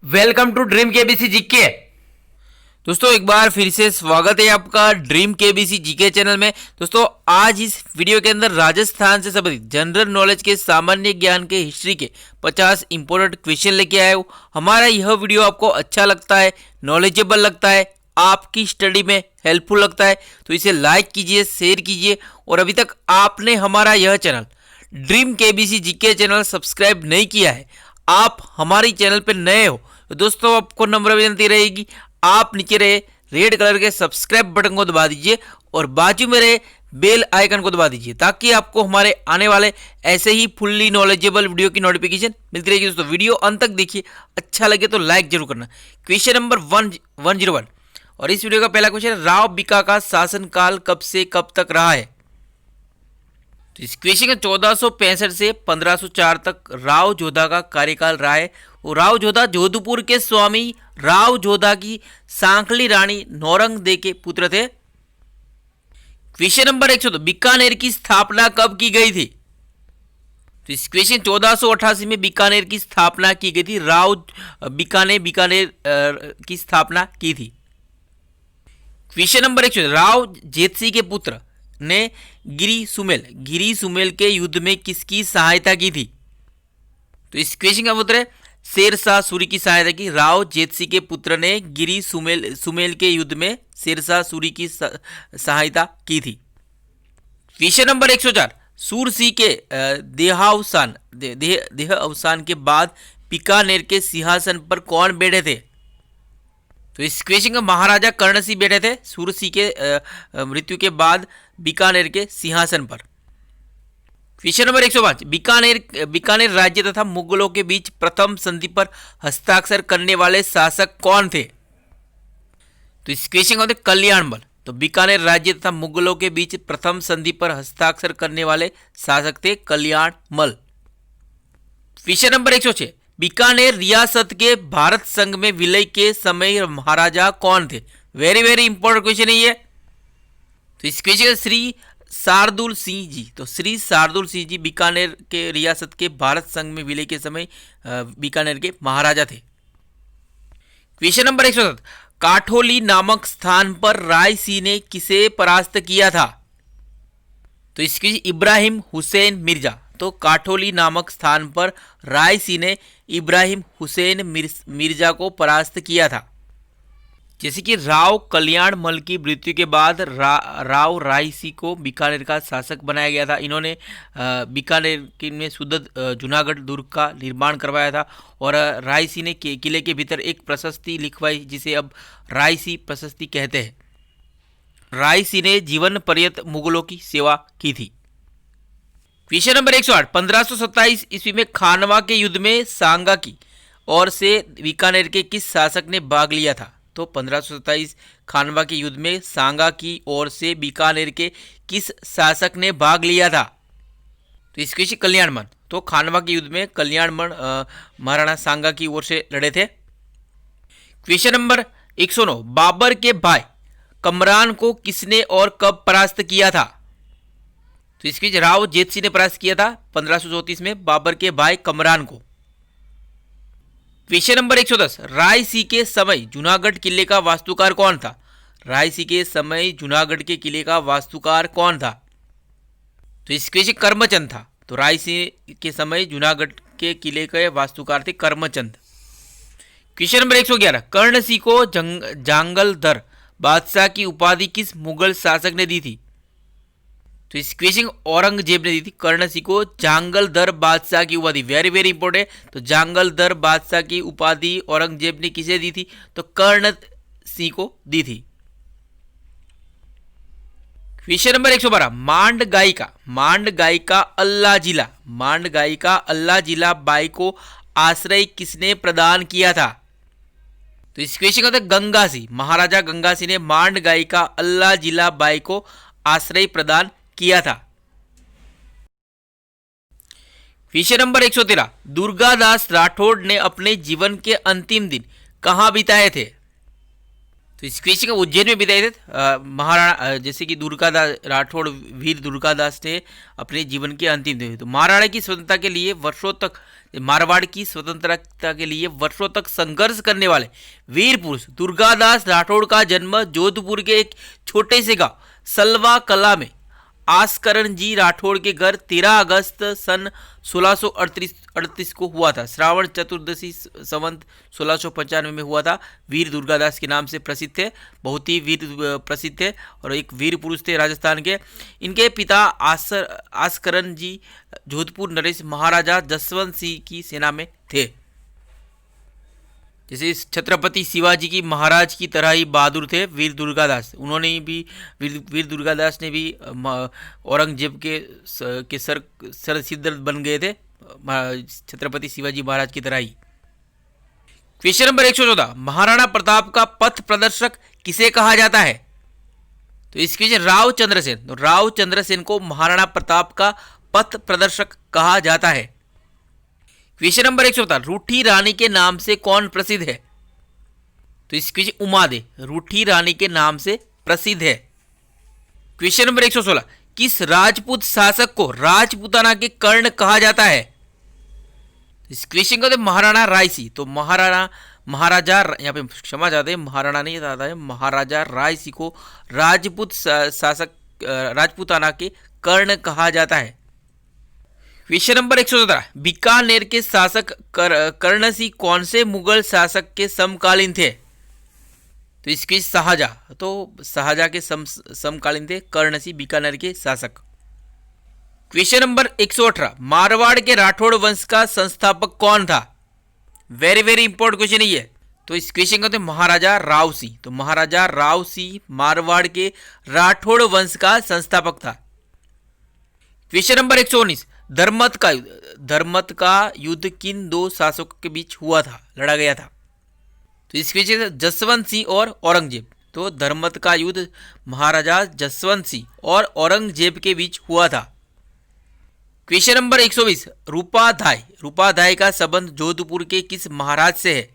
Welcome to dream KBC GK. दोस्तों एक बार फिर से स्वागत है आपका ड्रीम केबीसी जीके चैनल में। दोस्तों आज इस वीडियो के अंदर राजस्थान से संबंधित जनरल नॉलेज के सामान्य ज्ञान के हिस्ट्री के 50 इंपॉर्टेंट क्वेश्चन लेके आया हूँ। हमारा यह वीडियो आपको अच्छा लगता है, नॉलेजेबल लगता है, आपकी स्टडी में हेल्पफुल लगता है तो इसे लाइक कीजिए, शेयर कीजिए। और अभी तक आपने हमारा यह channel dream KBC GK channel subscribe नहीं किया है, आप हमारे चैनल पर नए हो तो दोस्तों आपको नम्र विनती रहेगी, आप नीचे रहे रेड कलर के सब्सक्राइब बटन को दबा दीजिए और बाजू में रहे बेल आइकन को दबा दीजिए ताकि आपको हमारे आने वाले ऐसे ही फुल्ली नॉलेजेबल वीडियो की नोटिफिकेशन मिलती रहेगी। दोस्तों वीडियो अंत तक देखिए, अच्छा लगे तो लाइक जरूर करना। क्वेश्चन नंबर 101 और इस वीडियो का पहला क्वेश्चन, राव बिका का शासनकाल कब से कब तक रहा है? तो इस क्वेश्चन का 1465 से 1504 तक राव जोधा का कार्यकाल रहा है। और राव जोधा जोधपुर के स्वामी राव जोधा की सांकली रानी नौरंग दे के पुत्र थे। क्वेश्चन नंबर 102, बीकानेर की स्थापना कब की गई थी? तो इस क्वेश्चन 1488 में बीकानेर की स्थापना की गई थी। राव बीकानेर की स्थापना की थी। क्वेश्चन नंबर 100, राव जेतसी के पुत्र ने गिरी सुमेल के युद्ध में किसकी सहायता की थी? तो इस क्वेश्चन का उत्तर है शेरशाह सूरी की सहायता की। राव जेतसी के पुत्र ने गिरी सुमेल के युद्ध में शेरशाह सूरी की सहायता की थी। क्वेश्चन नंबर 104, सूरसिंह के देह अवसान के बाद बीकानेर के सिंहासन पर कौन बैठे थे? तो इस क्वेश्चन का महाराजा कर्ण सिंह बैठे थे सूरसिंह के मृत्यु के बाद बीकानेर के सिंहासन पर। क्वेश्चन नंबर 105, बीकानेर राज्य तथा मुगलों के बीच प्रथम संधि पर हस्ताक्षर करने वाले शासक कौन थे? तो इस क्वेश्चन का कल्याणमल। तो बीकानेर राज्य तथा मुगलों के बीच प्रथम संधि पर हस्ताक्षर करने वाले शासक थे कल्याणमल। क्वेश्चन नंबर 106, बीकानेर रियासत के भारत संघ में विलय के समय महाराजा कौन थे? वेरी वेरी इंपॉर्टेंट क्वेश्चन है ये। तो इस क्वेश्चन श्री शार्दुल सिंह जी। तो श्री शार्दुल सिंह जी बीकानेर के रियासत के भारत संघ में विलय के समय बीकानेर के महाराजा थे। क्वेश्चन नंबर 107, काठोली नामक स्थान पर राय सिंह ने किसे परास्त किया था? तो इसकी इब्राहिम हुसैन मिर्जा। तो काठोली नामक स्थान पर राय सिंह ने इब्राहिम हुसैन मिर्जा को परास्त किया था। जैसे कि राव कल्याणमल की मृत्यु के बाद राव राय सिंह को बीकानेर का शासक बनाया गया था। इन्होंने बीकानेर में सुदृढ़ जूनागढ़ दुर्ग का निर्माण करवाया था और राय सिंह ने किले के भीतर एक प्रशस्ति लिखवाई जिसे अब राय सिंह प्रशस्ति कहते हैं। राय सिंह ने जीवन पर्यंत मुगलों की सेवा की थी। क्वेश्चन नंबर 108, 1527 ईस्वी में खानवा के युद्ध में सांगा की ओर से बीकानेर के किस शासक ने भाग लिया था? तो 1527 खानवा के युद्ध में सांगा की ओर से बीकानेर के किस शासक ने भाग लिया था? तो इसके से कल्याणमल। तो खानवा के युद्ध में कल्याणमल महाराणा सांगा की ओर से लड़े थे। क्वेश्चन नंबर 109, बाबर के भाई कमरान को किसने और कब परास्त किया था? तो इसके राव जेतसी ने परास्त किया था 1534 में बाबर के भाई कमरान को। क्वेश्चन नंबर 110, राय सिंह के समय जूनागढ़ किले का वास्तुकार कौन था? राय सिंह के समय जूनागढ़ के किले का वास्तुकार कौन था? तो इस क्वेश्चन कर्मचंद था। तो राय सिंह के समय जूनागढ़ के किले के वास्तुकार थे कर्मचंद। क्वेश्चन नंबर 111, कर्ण सिंह को जांगलधर बादशाह की उपाधि किस मुगल शासक ने दी थी? तो इस क्वेश्चन औरंगजेब ने दी थी कर्ण सिंह को जांगलधर बादशाह की उपाधि। Very very important. तो जांगलधर बादशाह की उपाधि औरंगजेब ने किसे दी थी? तो कर्ण सिंह को दी थी। क्वेश्चन नंबर 112, मांड गायिका अल्लाह जिला बाई को आश्रय किसने प्रदान किया था? तो इस क्वेश्चन का था गंगा सिंह। महाराजा गंगा सिंह ने मांड गायिका अल्लाह जिला बाई को आश्रय प्रदान किया था। क्वेश्चन नंबर 113, दुर्गादास राठौड़ ने अपने जीवन के अंतिम दिन कहां बिताए थे? तो इस क्वेश्चन का उज्जैन में बिताए थे महाराणा, जैसे कि दुर्गादास राठौड़ वीर दुर्गादास ने अपने जीवन के अंतिम दिन। तो महाराणा की स्वतंत्रता के लिए वर्षों तक मारवाड़ की स्वतंत्रता के लिए वर्षों तक संघर्ष करने वाले वीर पुरुष दुर्गादास राठौड़ का जन्म जोधपुर के एक छोटे से गांव सलवा कला में आस्करण जी राठौड़ के घर 13 अगस्त सन 1638 को हुआ था। श्रावण चतुर्दशी संवत 1695 में हुआ था। वीर दुर्गादास के नाम से प्रसिद्ध थे, बहुत ही वीर प्रसिद्ध थे और एक वीर पुरुष थे राजस्थान के। इनके पिता आस्करण जी जोधपुर नरेश महाराजा जसवंत सिंह की सेना में थे। जैसे छत्रपति शिवाजी की महाराज की तरह ही बहादुर थे वीर दुर्गादास। उन्होंने भी वीर दुर्गादास ने भी औरंगजेब के सर सिद्ध बन गए थे छत्रपति शिवाजी महाराज की तरह ही। क्वेश्चन नंबर 114, महाराणा प्रताप का पथ प्रदर्शक किसे कहा जाता है? तो इसके राव चंद्रसेन। तो राव चंद्रसेन को महाराणा प्रताप का पथ प्रदर्शक कहा जाता है। क्वेश्चन नंबर 117, रूठी रानी के नाम से कौन प्रसिद्ध है? तो इसके उमादे रूठी रानी के नाम से प्रसिद्ध है। क्वेश्चन नंबर 116, किस राजपूत शासक को राजपूताना के कर्ण कहा जाता है? इस क्वेश्चन का महाराणा रायसी। तो महाराजा यहाँ पे क्षमा चाहते हैं, महाराणा नहीं आता है, महाराजा रायसी को राजपूत शासक राजपूताना के कर्ण कहा जाता है। क्वेश्चन नंबर 117, बीकानेर के शासक कर्णसी कौन से मुगल शासक के समकालीन थे? तो इसके शाहजहां। तो शाहजहां के समकालीन थे कर्णसी बीकानेर के शासक। क्वेश्चन नंबर 118, मारवाड़ के राठौड़ वंश का संस्थापक कौन था? वेरी वेरी इंपॉर्टेंट क्वेश्चन ही है। तो इस क्वेश्चन का महाराजा राव सिंह। तो महाराजा राव सिंह मारवाड़ के राठौड़ वंश का संस्थापक था। क्वेश्चन नंबर 119, धर्मत का युद्ध किन दो शासकों के बीच हुआ था, लड़ा गया था? तो इस क्वेश्चन जसवंत सिंह और औरंगजेब। तो धर्मत का युद्ध महाराजा जसवंत सिंह और औरंगजेब के बीच हुआ था। क्वेश्चन नंबर 120, रूपाधाय का संबंध जोधपुर के किस महाराज से है?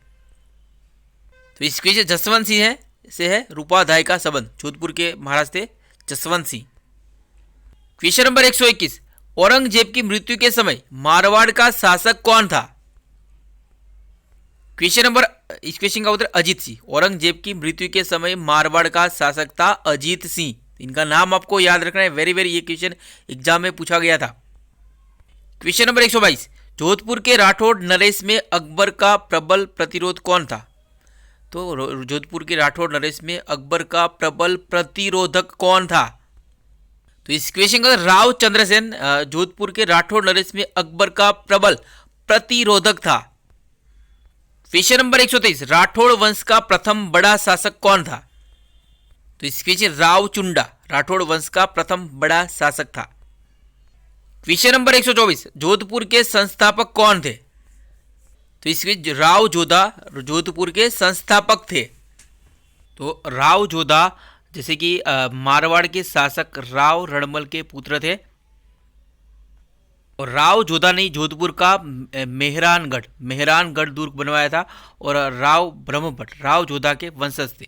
तो इस क्वेश्चन जसवंत सिंह से है रूपाधाय का संबंध। जोधपुर के महाराज थे जसवंत सिंह। क्वेश्चन नंबर 121, औरंगजेब की मृत्यु के समय मारवाड़ का शासक कौन था? इस क्वेश्चन का उत्तर अजीत सिंह। औरंगजेब की मृत्यु के समय मारवाड़ का शासक था अजीत सिंह। इनका नाम आपको याद रखना है, वेरी वेरी, ये क्वेश्चन एग्जाम में पूछा गया था। क्वेश्चन नंबर 122, जोधपुर के राठौड़ नरेश में अकबर का प्रबल प्रतिरोध कौन था? तो जोधपुर के राठौड़ नरेश में अकबर का प्रबल प्रतिरोधक कौन था? तो इस क्वेश्चन का राव चंद्रसेन जोधपुर के राठौड़ नरेश में अकबर का प्रबल प्रतिरोधक था। क्वेश्चन नंबर 123, राठौड़ वंश का प्रथम बड़ा शासक कौन था? तो इस क्वेश्चन राव चुंडा राठौड़ वंश का प्रथम बड़ा शासक था। क्वेश्चन नंबर 124, जोधपुर के संस्थापक कौन थे? तो इसके राव जोधा जोधपुर के संस्थापक थे। तो राव जोधा जैसे कि मारवाड़ के शासक राव रणमल के पुत्र थे और राव जोधा ने जोधपुर का मेहरानगढ़ दुर्ग बनवाया था और राव ब्रह्मभट्ट राव जोधा के वंशज थे।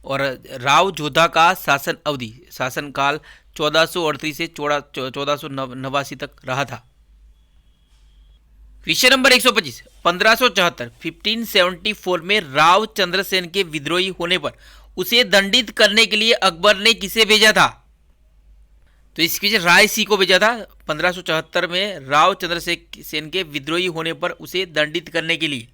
और राव जोधा का शासनकाल 1438 से 1489 तक रहा था। क्वेश्चन नंबर 125, 1574 में राव चंद्रसेन के विद्रोही होने पर उसे दंडित करने के लिए अकबर ने किसे भेजा था? तो इसके राय सिंह को भेजा था। 1574 में राव चंद्रसेन के विद्रोही होने पर उसे दंडित करने के लिए।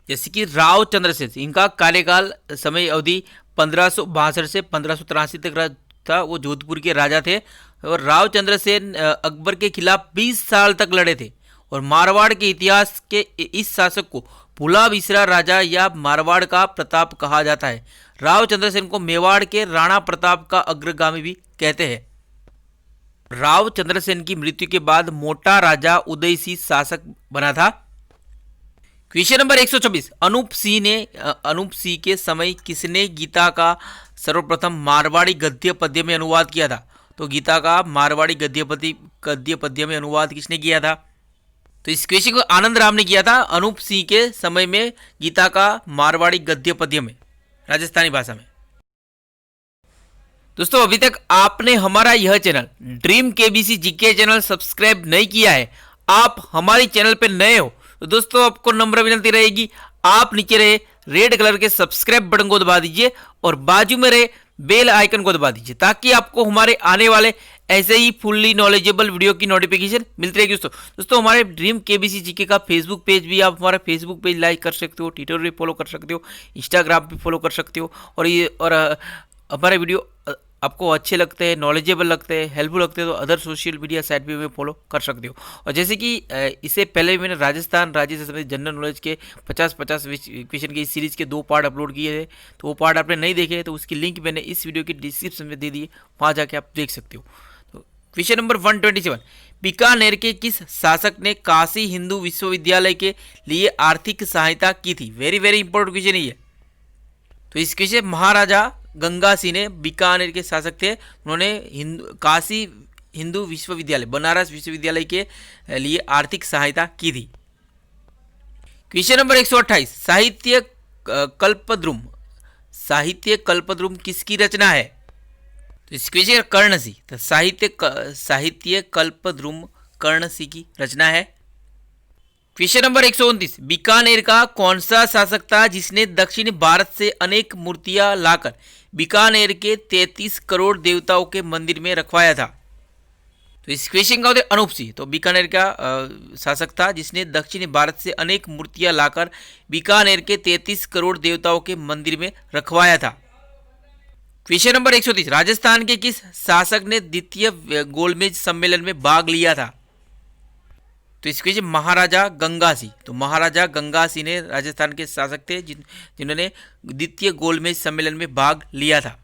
जैसे कि राव चंद्रसेन, इनका कार्यकाल समय अवधि 1562 से 1583 तक था। वो जोधपुर के राजा थे और राव चंद्रसेन अकबर के खिलाफ 20 साल तक लड़े थे और मारवाड़ के इतिहास के इस शासक को भूला बिसरा राजा या मारवाड़ का प्रताप कहा जाता है। राव चंद्रसेन को मेवाड़ के राणा प्रताप का अग्रगामी भी कहते हैं। राव चंद्रसेन की मृत्यु के बाद मोटा राजा उदय सिंह शासक बना था। क्वेश्चन नंबर 126, अनूप सिंह के समय किसने गीता का सर्वप्रथम मारवाड़ी गद्य पद्य में अनुवाद किया था? तो गीता का मारवाड़ी गद्य पद्य में अनुवाद किसने किया था? तो इस क्वेश्चन को आनंद राम ने किया था अनूप सिंह के समय में गीता का मारवाड़ी गद्य पद्य में राजस्थानी भाषा में। दोस्तों अभी तक आपने हमारा यह channel dream KBC GK channel subscribe नहीं किया है, आप हमारी चैनल पे नए हो तो दोस्तों आपको नम्र विनती रहेगी, आप नीचे रहे रेड कलर के सब्सक्राइब बटन को दबा दीजिए और बाजू में रहे बेल आइकन को दबा दीजिए ताकि आपको हमारे आने वाले ऐसे ही फुल्ली नॉलेजेबल वीडियो की नोटिफिकेशन मिलती रहेगी। दोस्तों हमारे ड्रीम केबीसी जीके का फेसबुक पेज भी, आप हमारा फेसबुक पेज लाइक कर सकते हो, ट्विटर भी फॉलो कर सकते हो, इंस्टाग्राम भी फॉलो कर सकते हो। और हमारे वीडियो आपको अच्छे लगते हैं, नॉलेजेबल लगते हैं, हेल्पफुल लगते हैं तो अदर सोशल मीडिया साइट भी में फॉलो कर सकते हो। और जैसे कि इससे पहले मैंने राजस्थान राज्य से संबंधित जनरल नॉलेज के 50-50 क्वेश्चन की इस सीरीज़ के 2 पार्ट अपलोड किए थे, तो वो पार्ट आपने नहीं देखे तो उसकी लिंक मैंने इस वीडियो की डिस्क्रिप्शन में दे दी, वहाँ जाके आप देख सकते हो। तो क्वेश्चन नंबर 127, बीकानेर के किस शासक ने काशी हिंदू विश्वविद्यालय के लिए आर्थिक सहायता की थी? वेरी वेरी इंपॉर्टेंट क्वेश्चन है ये। तो इस क्वेश्चन महाराजा गंगा सिंह ने, बीकानेर के शासक थे, उन्होंने काशी हिंदू विश्वविद्यालय, बनारस विश्वविद्यालय के लिए आर्थिक सहायता की थी। क्वेश्चन नंबर 128, साहित्य कल्पद्रुम किसकी रचना है? तो इस क्वेश्चन कर्णसी, तो साहित्य कल्पद्रुम कर्णसी की रचना है। क्वेश्चन नंबर 129, बीकानेर का कौन सा शासक था जिसने दक्षिण भारत से अनेक मूर्तियां लाकर बीकानेर के 33 करोड़ देवताओं के मंदिर में रखवाया था? तो इस क्वेश्चन का उत्तर अनूप सिंह। तो बीकानेर का शासक था जिसने दक्षिण भारत से अनेक मूर्तियां लाकर बीकानेर के 33 करोड़ देवताओं के मंदिर में रखवाया था। क्वेश्चन नंबर 130, राजस्थान के किस शासक ने द्वितीय गोलमेज सम्मेलन में भाग लिया था? तो इस क्वेश्चन महाराजा गंगा सिंह। तो महाराजा गंगा सिंह ने राजस्थान के शासक थे जिन्होंने द्वितीय गोलमेज सम्मेलन में भाग लिया था।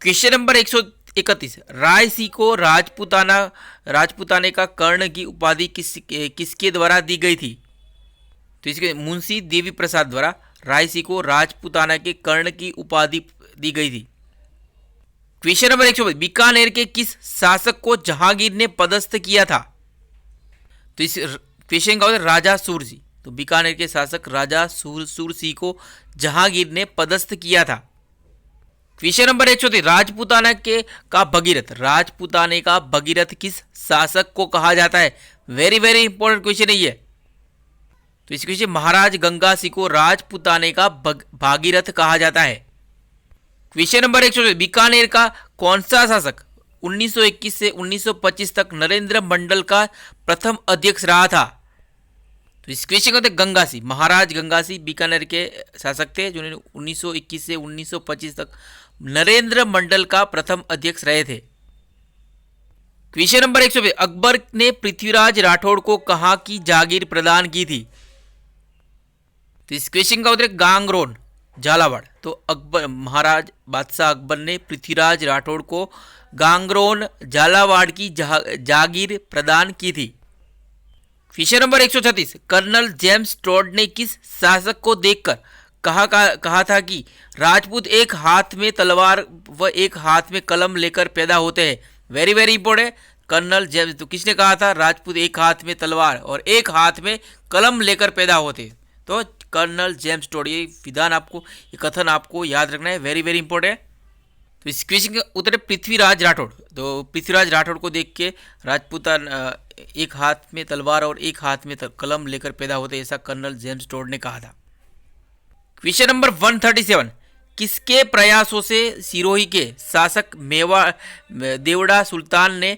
क्वेश्चन नंबर 131, रायसी को राजपुताने का कर्ण की उपाधि किसके द्वारा दी गई थी? तो इसके मुंशी देवी प्रसाद द्वारा रायसी को राजपुताना के कर्ण की उपाधि दी गई थी। क्वेश्चन नंबर 122, बीकानेर के किस शासक को जहांगीर ने पदस्थ किया था? तो इस क्वेश्चन का उत्तर राजा सूरसिंह। तो बीकानेर के शासक राजा सूरसिंह को जहांगीर ने पदस्थ किया था। क्वेश्चन नंबर 134, राजपुताने का भगीरथ किस शासक को कहा जाता है? वेरी वेरी इंपॉर्टेंट क्वेश्चन है ये। तो इस क्वेश्चन महाराज गंगा सिंह को राजपुताने का भागीरथ कहा जाता है। क्वेश्चन नंबर 134, बीकानेर का कौन सा शासक 1921 से 1925 तक नरेंद्र मंडल का प्रथम अध्यक्ष रहा था? तो इस क्वेश्चन का गंगा सिंह, महाराज गंगा सिंह बीकानेर के शासक थे जिन्होंने 1921 से 1925 तक नरेंद्र मंडल का प्रथम अध्यक्ष रहे थे। क्वेश्चन नंबर 120, अकबर ने पृथ्वीराज राठौड़ को कहाँ की जागीर प्रदान की थी? तो इस क्वेश्चन का उत्तर गांगरोन, झालावाड़। तो अकबर, महाराज बादशाह अकबर ने पृथ्वीराज राठौड़ को गांगरोन, झालावाड़ की जागीर प्रदान की थी। Question number 136, colonel James Tod ने किस शासक को देखकर कहा था कि राजपूत एक हाथ में तलवार व एक हाथ में कलम लेकर पैदा होते हैं? Very very important, colonel James. तो किसने कहा था राजपूत एक हाथ में तलवार और एक हाथ में कलम लेकर पैदा होते हैं? तो कर्नल जेम्स टॉड। ये विधान आपको, ये कथन आपको याद रखना है, वेरी वेरी इंपॉर्टेंट। तो इस क्वेश्चन का उत्तर है पृथ्वीराज राठौड़। तो पृथ्वीराज राठौड़ को देख के राजपूतान एक हाथ में तलवार और एक हाथ में कलम लेकर पैदा होते, ऐसा कर्नल जेम्स टॉड ने कहा था। क्वेश्चन नंबर 137, किसके प्रयासों से सिरोही के शासक देवड़ा सुल्तान ने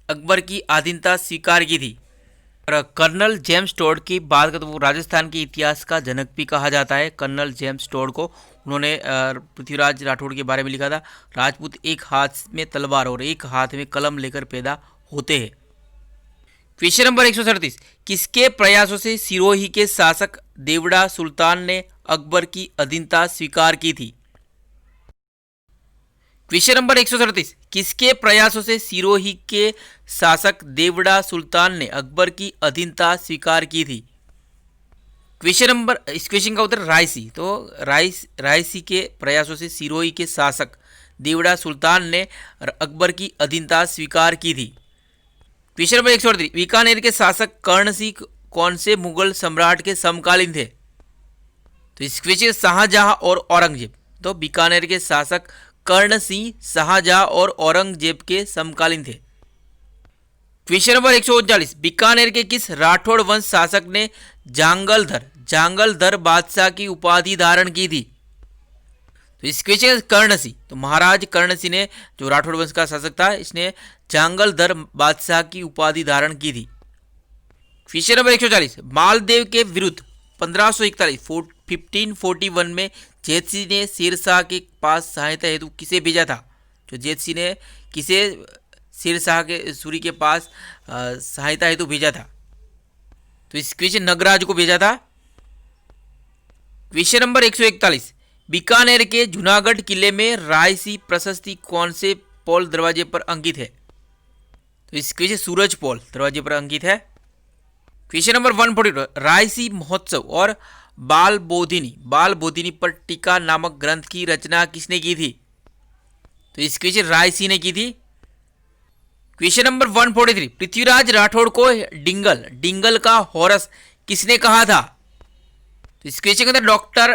अकबर की अधीनता स्वीकार की थी? और कर्नल जेम्स टॉड की बात करें तो वो राजस्थान के इतिहास का जनक भी कहा जाता है कर्नल जेम्स टॉड को। उन्होंने पृथ्वीराज राठौड़ के बारे में लिखा था, राजपूत एक हाथ में तलवार और एक हाथ में कलम लेकर पैदा होते हैं। क्वेश्चन नंबर 137, किसके प्रयासों से सिरोही के शासक देवड़ा सुल्तान ने अकबर की अधीनता स्वीकार की थी? क्वेश्चन नंबर 137, किसके प्रयासों से सिरोही के शासक देवड़ा सुल्तान ने अकबर की अधीनता स्वीकार की थी? क्वेश्चन नंबर, इस क्वेश्चन का उत्तर रायसी। तो रायसी के प्रयासों से सिरोही के शासक देवड़ा सुल्तान ने अकबर की अधीनता स्वीकार की थी। क्वेश्चन नंबर 138, बीकानेर के शासक कर्ण सिंह कौन से मुगल सम्राट के समकालीन थे? तो इस क्वेश्चन शाहजहां और औरंगजेब। तो बीकानेर के शासक कर्ण सिंह शाहजहां और औरंगजेब के समकालीन थे। क्वेश्चन नंबर 139, बीकानेर के किस राठौड़ वंश शासक ने जांगलधर बादशाह की उपाधि धारण की थी? तो इस क्वेश्चन कर्णसी, तो महाराज कर्णसी ने, जो राठौड़ वंश का शासक था, इसने जांगलधर बादशाह की उपाधि धारण की थी। क्वेश्चन नंबर 140, मालदेव के विरुद्ध 1541 में जेतसिंह ने शेरशाह के पास सहायता हेतु किसे भेजा था? जो जेतसिंह ने किसे शेरशाह के सूरी के पास सहायता हेतु भेजा था? तो इस क्वेश्चन नगराज को भेजा था। क्वेश्चन नंबर 141, बीकानेर के जूनागढ़ किले में रायसी प्रशस्ति कौन से पोल दरवाजे पर अंकित है? तो इस क्वेश्चन सूरज पोल दरवाजे पर अंकित है। क्वेश्चन नंबर 142, रायसी महोत्सव और बाल बोधिनी पर टीका नामक ग्रंथ की रचना किसने की थी? तो इस क्वेश्चन रायसी ने की थी। क्वेश्चन नंबर 143, पृथ्वीराज राठौड़ को डिंगल का हॉरस किसने कहा था? तो इस क्वेश्चन के अंदर डॉक्टर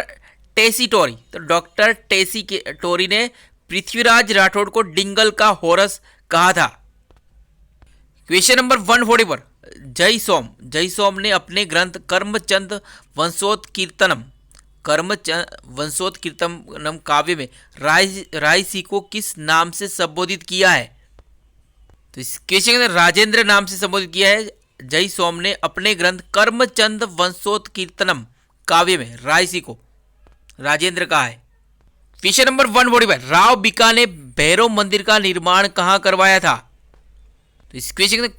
टेसी टोरी, तो डॉक्टर टेसी टोरी ने पृथ्वीराज राठौड़ को डिंगल का हॉरस कहा था। क्वेश्चन नंबर 144, जय सोम ने अपने ग्रंथ कर्मचंद वंशोत्कीर्तनम काव्य में रायसी को किस नाम से संबोधित किया है? तो इस क्वेश्चन के अंदर राजेंद्र नाम से संबोधित किया है। जय सोम ने अपने ग्रंथ कर्मचंद वंशोत्कीर्तनम काव्य में रायसी को राजेंद्र कहा है। क्वेश्चन नंबर 145, राव बीका ने भैरव मंदिर का निर्माण कहाँ करवाया था? तो इस क्वेश्चन के अंदर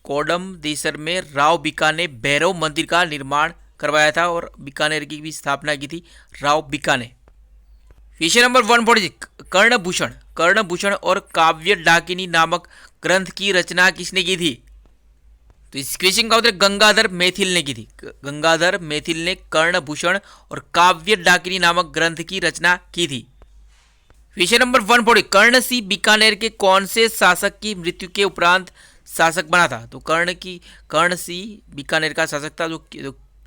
कोडमदेसर में राव बीका ने भैरव मंदिर का निर्माण करवाया था और बीकानेर की भी स्थापना की थी राव बीका ने। क्वेश्चन नंबर 146, कर्णभूषण और काव्य डाकिनी नामक ग्रंथ की रचना किसने की थी? तो इस क्वेश्चन का उत्तर गंगाधर मैथिल ने की थी। गंगाधर मैथिल ने कर्णभूषण और काव्य डाकिनी नामक ग्रंथ की रचना की थी। क्वेश्चन नंबर 140, कर्णसिंह बीकानेर के कौन से शासक की मृत्यु के उपरांत शासक बना था? तो कर्णसिंह बीकानेर का शासक था जो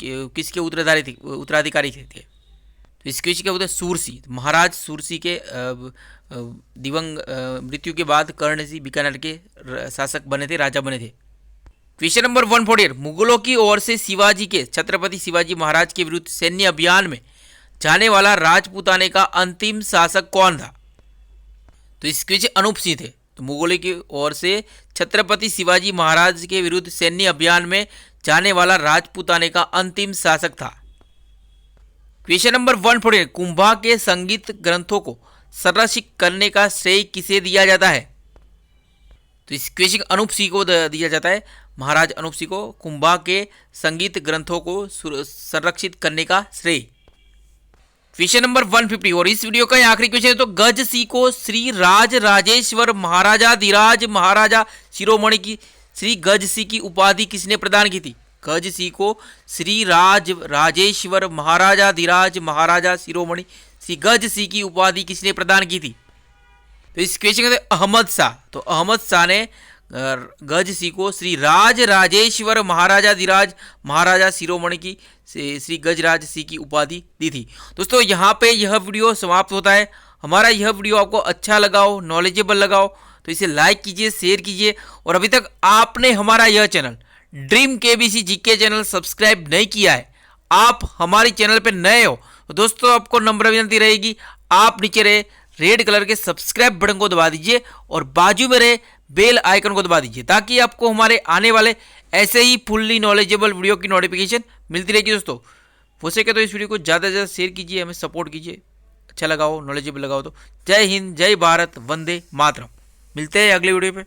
किसके उत्तराधिकारी थे? तो इस क्वेश्चन का उत्तर सूरसिंह, महाराज सूरसिंह के मृत्यु के बाद कर्णसिंह बीकानेर के शासक बने थे, राजा बने थे। क्वेश्चन नंबर 148, मुगलों की ओर से छत्रपति शिवाजी महाराज के विरुद्ध सैन्य अभियान में जाने वाला राजपूताने का अंतिम शासक कौन था? तो इस क्वेश्चन अनूप सिंह थे। तो मुगलों की ओर से छत्रपति शिवाजी महाराज के विरुद्ध सैन्य अभियान में जाने वाला राजपूताने का अंतिम शासक था। क्वेश्चन नंबर 148, कुंभा के संगीत ग्रंथों को संरक्षित करने का श्रेय किसे दिया जाता है? तो इस क्वेश्चन अनूप सिंह को दिया जाता है। महाराज अनूप सिंह को कुंभा के संगीत ग्रंथों को संरक्षित करने का श्रेय। क्वेश्चन नंबर 150 और इस वीडियो का आखिरी क्वेश्चन है, तो गज सिंह को श्री राज राजेश्वर महाराजाधिराज महाराजा शिरोमणि की श्री गज सिंह की उपाधि किसने प्रदान की थी? गज सिंह को श्री राज राजेश्वर महाराजाधिराज महाराजा शिरोमणि श्री गज सिंह की उपाधि किसने प्रदान की थी? तो इस क्वेश्चन के अहमद शाह, तो अहमद शाह ने गज सिंह को श्री राज राजेश्वर महाराजाधिराज महाराजा शिरोमणि की श्री गजराज सिंह की उपाधि दी थी। दोस्तों यहाँ पे यह वीडियो समाप्त होता है। हमारा यह वीडियो आपको अच्छा लगा हो, नॉलेजेबल लगा हो तो इसे लाइक कीजिए, शेयर कीजिए और अभी तक आपने हमारा यह channel dream KBC GK channel subscribe नहीं किया है, आप हमारे चैनल पर नए हो तो दोस्तों आपको नम्र विनती रहेगी, आप नीचे रहे रेड कलर के सब्सक्राइब बटन को दबा दीजिए और बाजू में रहे बेल आइकन को दबा दीजिए ताकि आपको हमारे आने वाले ऐसे ही फुल्ली नॉलेजेबल वीडियो की नोटिफिकेशन मिलती रहेगी। दोस्तों हो सके तो इस वीडियो को ज़्यादा से ज़्यादा शेयर कीजिए, हमें सपोर्ट कीजिए, अच्छा लगा हो, नॉलेजेबल लगा हो तो। जय हिंद, जय भारत, वंदे मातरम। मिलते हैं अगले वीडियो पे।